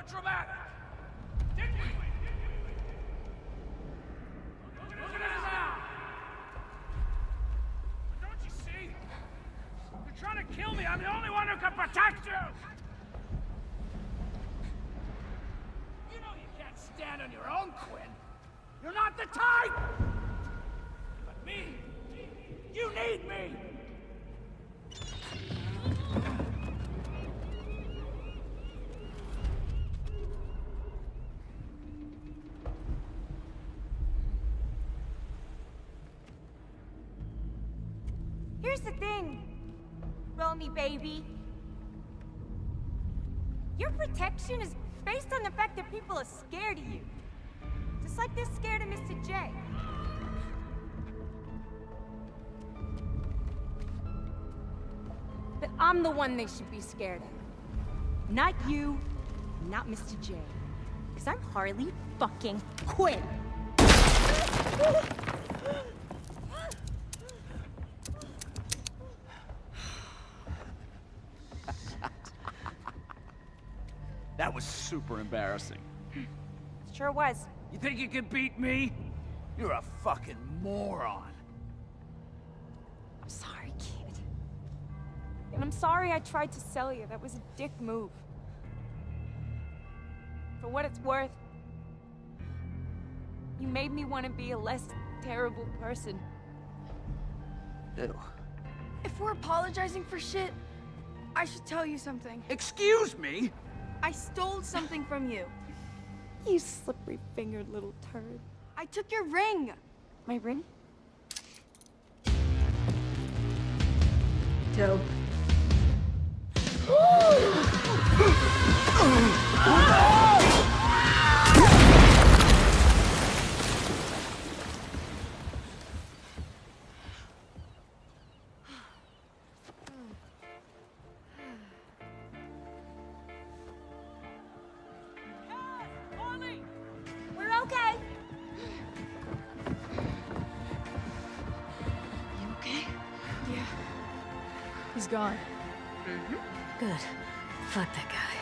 the dramatic. Did we? Look at us now. Don't you see? You're trying to kill me. I'm the only one who can protect you. You know you can't stand on your own, Quinn. You're not the type. But me, you need me. Here's the thing, Romy baby. Your protection is based on the fact that people are scared of you. Just like they're scared of Mr. J. But I'm the one they should be scared of. Not you, not Mr. J. Because I'm Harley fucking Quinn. That was super embarrassing. Sure was. You think you can beat me? You're a fucking moron. I'm sorry, kid. And I'm sorry I tried to sell you. That was a dick move. For what it's worth, you made me want to be a less terrible person. Ew. If we're apologizing for shit, I should tell you something. Excuse me? I stole something from you. You slippery-fingered little turd. I took your ring. My ring? Dope. We're okay. You okay? Yeah. He's gone. Good. Fuck that guy.